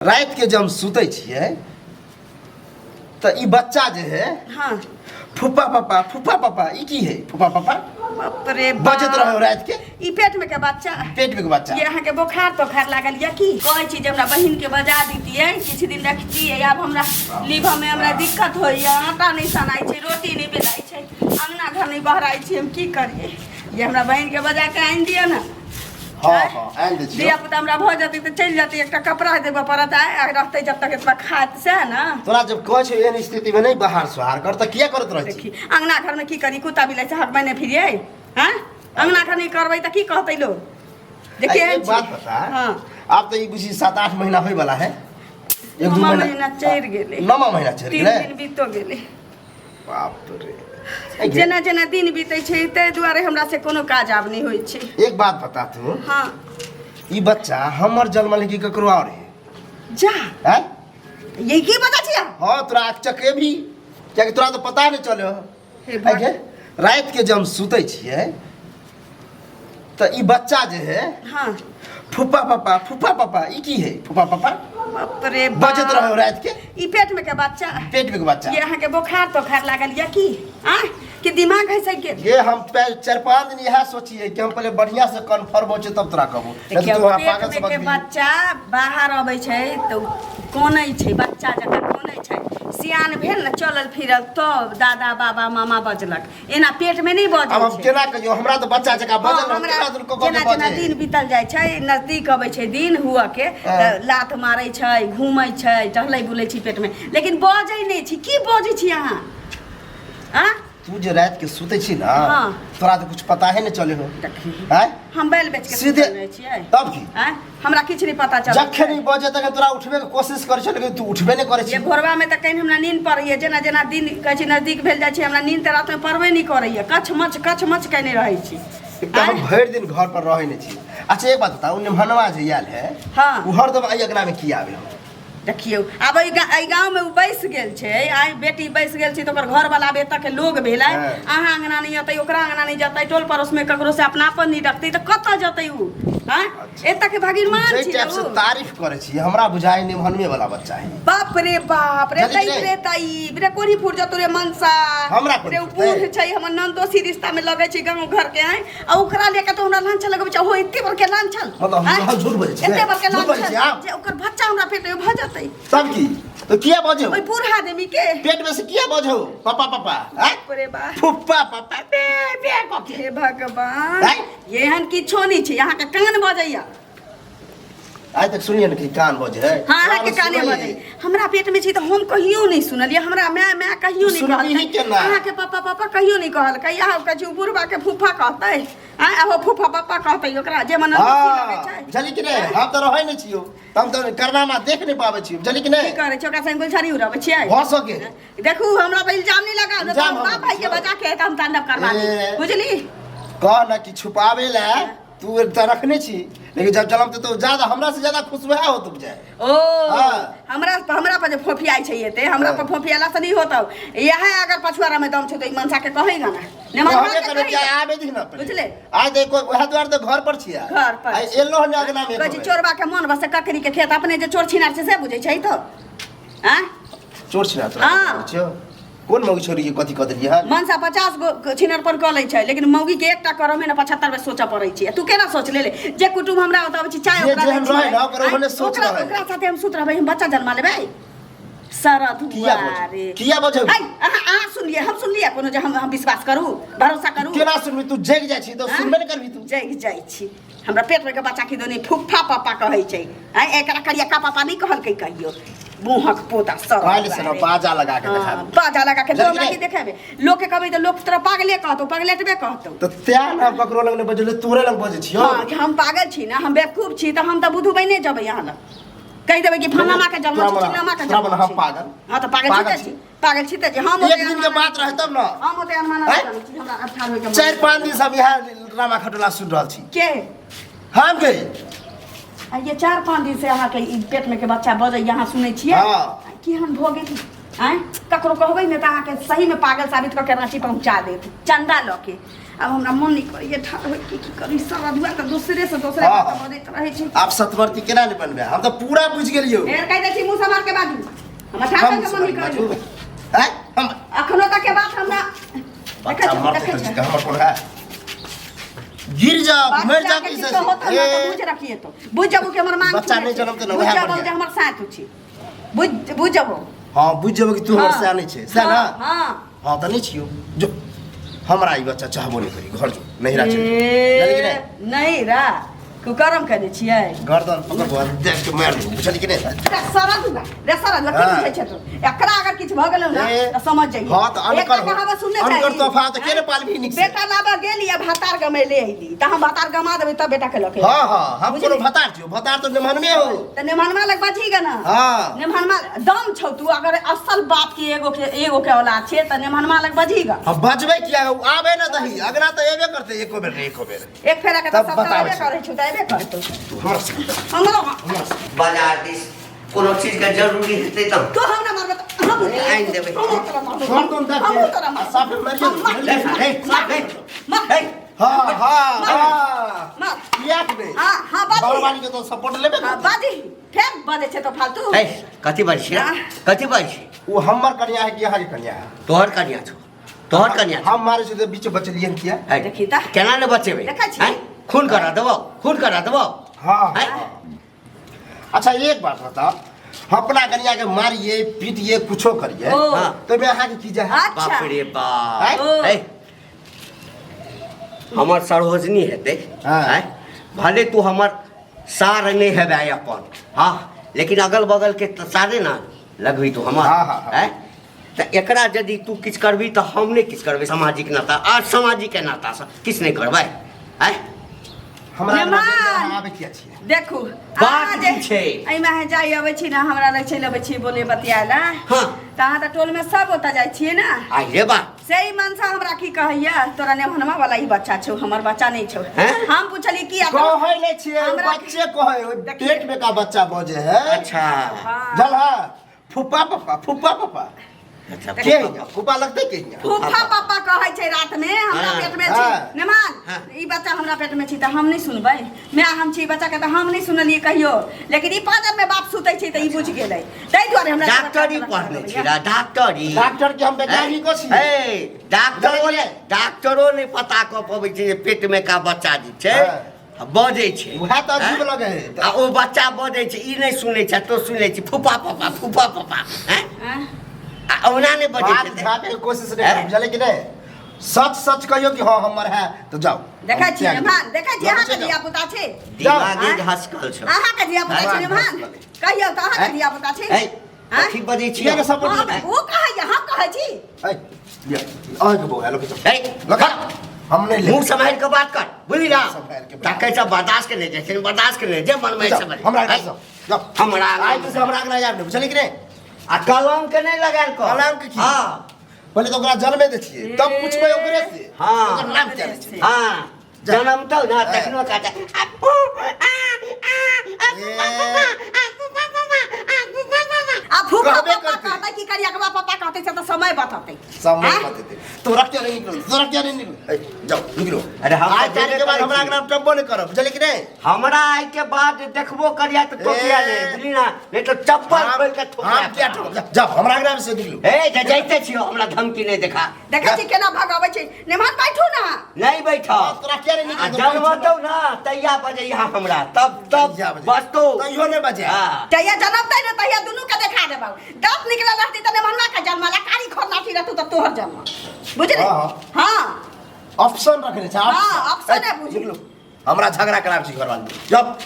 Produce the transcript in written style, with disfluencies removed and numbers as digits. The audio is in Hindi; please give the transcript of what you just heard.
रात के जब हम सुते छिए तो ई बच्चा जे है हाँ फूफा पापा ई की है फूफा पापा बाप रे बजत रहो रात के ई पेट में के बच्चा पेट में के बच्चा ये अहाँ के बुखार तो खार लागल या की कोई चीज हमरा बहिन के बजा दीतिए किछ दिन रखतिए अब हमरा लीवर में हमरा दिक्कत होइया आटा नहीं सनाई छै रोटी नहीं बेलाई छै अंगना घर नहीं बहराई छै हम की करिए ये हमरा बहिन के बजा के आइन दिया ना हाँ आइन दे छियो दिया पुता हमरा भ जती तो चल जाती एक कपड़ा देबे पड़त है रहते जब तक इतना खात से ना तोरा जब कह छै एहन स्थिति में नहीं बाहर सुहार कर त किया करत रह छी देखी अंगना घर में की करी कुत्ता बिलाई से हक मैंने फिरिए हैं अंगना घर नहीं करबै त की कहतै लोग देखिए एक बात बता हां आप तो ई बुझी 7-8 महीना होय वाला है एक दो महीना चढ़ गेले 9 महीना चढ़ गेले 3 दिन बीतो गेले बाप रे जेना जेना दिन बीते छै तै दुआरे हमरा से कोनो काज आब नहीं होय छै एक बात बता तू हां ई बच्चा हमर जन्मल की ककरो और है जा हैं ये की बता छिया हां तोरा चके भी क्या कि तोरा तो पता नहीं चले हो हे बाप रात के जब सुते छिए तो ई बच्चा जे है हां फूफा पापा ई की है फूफा पापा बाप रे बजत रहो रात के ई पेट में के बच्चा पेट में के बच्चा ये अहाँ के बुखार तो खार लागल या की हां कि दिमाग है सके ये हम 4-5 दिन यह सोचिए कि हम पहले बढ़िया से कन्फर्म हो छै तब तोरा कहबो देखिए तू पेट पागल में समझ के बच्चा बाहर आबै छै तो कोनै छै बच्चा जका कोनै छै सियान भेल न चलल फिरल तब दादा बाबा मामा बजलक एना पेट में नहीं बजै अब हम छै केना कहियो हमरा तो बच्चा जका बजल हमरा केना दुन को जेना जेना दिन बीतल जाइ छै नजदीक अबै छै दिन हुआ के लात मारै छै घूमै छै टहलै बुलै छी पेट में लेकिन बजै नहीं छी की बजै छी अहाँ हां तू जे रात के सुते छी ना हाँ। तोरा तो कुछ पता है नहीं चले हो हैं हम बैल बेच के सीधे सुतल रहै छियै तब की हैं हमरा किछ नहीं पता चल जखे नहीं बजे तक तोरा उठबे के कोशिश करे छ लेकिन तू उठबे नहीं करे ये छी भोरवा में त कहीं हमरा नींद पड़ैया जेना जेना दिन कहै छी नजदीक भेल जाइ छै हमरा नींद त रात में पड़बे नहीं करैया कछ मच कहने रहै छी एकदम हम भर दिन घर पर रहे नहीं छी अच्छा एक बात बता उन्ने मनवा जे आयल है हां उ हरदम आई अगना में की आवे देखियो अब ई गांव में उ बैस गेल छै आई बेटी बैस गेल छै त ओकर घर वाला बेटा के लोग भेलै अहाँ अंगना नहीं जतै ओकरा अंगना नहीं जतै टोल पड़ोस में ककरो से अपनापन नहीं रखतै त कत जतै उ हां एत के भगीरमान जे छी टाइप से तारीफ करे छी हमरा बुझाई नहीं मनवे वाला बच्चा है बाप रे ताई रे कोरी फुट जतो रे मनसा हमरा रे उपुर छै हमर नंदोसी रिश्ता में लगे छै गांव घर के हैं आ ओकरा लेके तो हमरा लांछन लगबै छै हो एते बर के लांछन मतलब हम झूठ बोलै छी एते बर के झूठ बोलै छी लांछन जे ओकर बच्चा हमरा पेट में भ जतै तब की तो किया बजो ओइ बूढ़ा आदमी के पेट में से किया बजो पापा हैं रे बा फुप्पा पापा बे कके हे भगवान एहन किछो नहीं छै यहाँ के कान बजैया आज तक सुनिए न कि कान बजे है हां अहाँ के काने बजै हमरा पेट में छी त हम कहियो नहीं सुनलिए हमरा मैं कहियो नहीं कहल अहाँ के पापा कहियो नहीं कहल कहिया कछु बुढ़बा के फूफा कहतै आ अब फूफा पापा कहतै ओकरा जे मन लगे छै जली कि नहीं हम तो रहै नहीं छियो हम तो करनामा देख नहीं पाबै छियो जली कि नहीं की करे छै ओकरा संग गुलछरी उड़ाबै छियै हो सके देखू हमरा पे इल्जाम नहीं लगाओ न हम बाप भाई के बजा के हम तांडव करवा दी बुझली कह न कि छुपावे ला तू त रखने छी लेकिन जब जलम तो ज्यादा हमरा से ज्यादा खुश हुआ हो तुम जाए ओ हमरा पर जे फोफियाई छै एते हमरा पर फोफियाला से नहीं होता यह अगर पछुआरा में दम छै तो मनसा के कहेगा ना कहबे करे कि आबे दी ना बुझले आज देखो वह द्वार तो घर पर छिया घर पर आई एलो न अगना में कह चोरबा के मन बस ककरी के खेत अपने जे चोर छिनार से बुझै छै तो हैं चोर छिनार तो छियो कौन मौगी छोरी के कथि कदरी है मनसा 50 गो छिनर पर क लै छै लेकिन मौगी के एकटा करम में 75 बेर सोचा पड़ै छै तू केना सोच ले जे कुटुम हमरा बताबै छी चाय ओकरा जे हम रहे ना ओकरा ओने सोच रहे ओकरा साथे हम सुत रहबै हम बच्चा जन्मा लेबै सरद रे किया बजौ आ सुनलिए हम सुनलिए कोनो जे हम विश्वास करू भरोसा करू केना सुनबी तू जग जाइ छी तो सुनबे न करबी तू जग जाइ छी हमरा पेट में के बच्चा की दोनी फुफ्फा पापा कहै छै आ एकरा करिया का पापा नहीं कहल के कहियो मुहक पोता सब काल से न बाजा लगा के देखाबे बाजा लगा के हमरा की देखाबे लोग के कहबै त लोग तोरा पागले कहतो पागलेटबे कहतो तो त्या ना ककरो लग ने बजले तोरे लग बजे छियो हां हम पागल छी ना हम बेवकूफ छी त हम त बुधु बने जबै यहां ल कहि देबै कि फलाना के जन्म छी चिन्नमा के जन्म हम पागल हां त पागल छी त जे हम एक दिन के बात रहे तब न हम ओते अनुमान जानै छी हमरा 18 होय के 4-5 दिन सब यहाँ रामा खटोला सुन रहल छी के हम के आ ये 4-5 दिन से अहाँ के पेट में के बच्चा बजे यहाँ सुनै छियै हां की हम भोगे हैं ककरो कहबै ने त अहाँ के सही में पागल साबित क के रांची पहुंचा देत चंदा ल के अब हमरा मन नहीं करिए ठाड़ होय की करी सारा दुआ त दूसरे से दूसरे हाँ। बात बदैत रहै छै। आप सतवर्ती केना नहीं बनबे हम तो पूरा बुझ गेलियो फेर कह दै छी मुंह समार के बाजू हमरा ठाड़ के मन नहीं करिए हैं हम अखनो तक के बात हमरा बच्चा मरते कर जी हमर कोन है गिर जाओ मर जा के से होता ना तो बुझ रखिए तो बुझ जाबो के हमर मांग बच्चा नहीं जन्म तो बुझ वह जाबो जे हमर साथ छी बुझ जाबो हां बुझ जेबो कि तू हमर से आने छे से ना हां हां त नहीं छियो जो हमरा ई बच्चा चाहबो नहीं करी घर जो नहीं रा चल नहीं रा कुकरम कहै छियै गर्दन पकड़ देख के मार दू बुझल कि नहीं सारा दुगा रे सारा दुगा की बुझै छै तो एकरा अगर किछ भ गेलौ ना त समझ जाइए हां त अनकर कहावत सुनने चाहिए अनकर तोहफा त केने पाल भी निक बेटा लाबा गेली आ भातार गमे ले आइली त हम भातार गमा देबै त बेटा के लके हां हां हम कोनो भतार छियो भतार तो निमन में हो त निमनमा लग बाजी ग ना हां निमनमा दम छौ तू अगर असल बात के एगो के औलाद छे त निमनमा लग बाजी ग अब बजबै किया आबे ना दही अगना तो एबे करते एको बेर एक फेरा के त सब तरबे करै छु त एबे करतो हमरा हमरा बाजार दिस कोनो चीज का जरूरी हेतै त तो हमरा मारबे त हम आइन देबै हम तुम तक हम तोरा मार साफ मर ले गए हे हां हां हां मार किया के नहीं हां बाजी बड़वानी के तो सपोर्ट लेबे हां बाजी फेर बजे छे तो फालतू हे कथि बाज छी कथि बाज छी वो हमर कन्या है कि यहाँ की कन्या है तोहर कन्या छौ तोहर कन्या हम मारे से बीच बचलियन किया है देखी त केना ने बचेबै देखै छी। हैं खून करा देबो हाँ हैं? अच्छा एक बात बता अपना कन्या के मारिए पीटिए कुछो करिए ओ। हाँ। तो मैं यहाँ की कीजिए अच्छा बाप रे बाप हैं? ओ। हे हमर सरोजनी हेतै हाँ। हैं भले तू हमर सार नहीं हेबै अपन हाँ लेकिन अगल बगल के त सारे ना लगबी तू हमर हाँ, हाँ, हाँ। हैं त एकरा यदि तू किछ करबी त हम नहीं किछ करबै सामाजिक नाता आ सामाजिक के नाता से किछ नहीं करबै हैं हमरा मेहमान। आबे किया छिए देखू बात की छै? एहिमे है जाई अबै छी ना हमरा लग चलि अबै छी बोले बतियाला हाँ। त अहाँ त टोल में सब ओतऽ जाइ छियै ना आई रे बा सही मनसा हमरा की कहैया तोरा नेमहनमा वाला ही बच्चा छौ हमर बच्चा नहीं छौ हैं? हम पूछली की कहै ले छिए हमरा- बच्चे कहै देखिए। पेट में का बच्चा बजे है अच्छा हाँ। जल है फुप्पा पापा अच्छा के फुप्पा लगते के फूफा पापा कहै छै रात में हमरा हाँ, पेट में हाँ। छी नेमान हाँ। ई बच्चा हमरा पेट में छी त हम नहीं सुनबै मैं हम छी बच्चा के त हम नहीं सुनलिए कहियो लेकिन ई पादर में बाप सुतै छै त ई बुझ गेलै तै दुआरे हमरा डॉक्टरी पढ़ने छी रा डॉक्टरी डॉक्टर के हम वैज्ञानिक को छी ए डॉक्टरो नहीं पता क पबै छै जे पेट में का बच्चा जे छै बजै छै वह तो अजीब लगे है आ ओ बच्चा बजै छै ई नहीं सुनै छै तो सुनै छै फूफा पापा हैं हाँ? आ ओना नहीं बजै बात छै झापे के कोशिश नहीं करू बुझले कि नहीं सच कहियो कि हाँ हमर है तो जाओ देखै छी हम त्याग नेमान देखै छी अहाँ के जाओ। धिया पुता छै दिमागे हाँ? हसकल छै अहाँ के धिया पुता छै हाँ, नेमान हाँ। कहियो त अहाँ के हैं? धिया पुता छै है हाँ? कथी बजै छी किया के सपोर्ट हाँ, नहीं वो कहैया हम कहै छी है लिया आगे के बो हेलो के है लगा हम नहीं ले मुंह संभाल के बात कर बुझली ना संभाल के बात। ताकि सब बर्दाश्त के नहीं जैसे बर्दाश्त के नहीं जे मन में जाओ, समझ हमरा हैं? जाओ जाओ हमरा आइ तो से हमरा आगे ना जाब बुझले कि नहीं आ कलम के नहीं लगाल को कलम के की? हाँ पहले तो ओकरा जन्मे दे छिए तब पूछबै ओकरे से हाँ। ओकर नाम क्या छै हाँ जन्म तो ना तखनो का आ फूफा कहबे पापा करते। कहतै की करिया के पापा कहतै से त समय बततै समय हाँ? बतेते तोरा क्या नहीं निकलो ए, जाओ निकलो अरे हम आज तो तारीख के बाद करे हमरा छी। के नाम टब्बो नहीं करब बुझले कि नहीं हमरा आई के बाद देखबो करिया तो टोकिया ए। ले बुझली ना नहीं तो चप्पल खोल के ठोकिया हम क्या ठोक जाओ हमरा के नाम से निकलो ए जे जाइते छियो हमरा धमकी नहीं देखा देखै छी केना भगाबै छै नेमान बैठू ना नहीं बैठो तोरा क्या नहीं आ निकलो जन्म तो ना तैया बजे यहाँ हमरा तब बस तो तैयो नहीं बजे हाँ तहिया जनमतै न तहिया दुनू के देखा देबौ दांत निकलल रहतै त नेमनवा के जन्म ला कारी खोर लाठी रहतौ त तोहर जन्म बुझले हाँ, हां ऑप्शन रखने छै हाँ, ऑप्शन है, बुझी। निकलो हमरा झगड़ा कराब छी घर वाले जब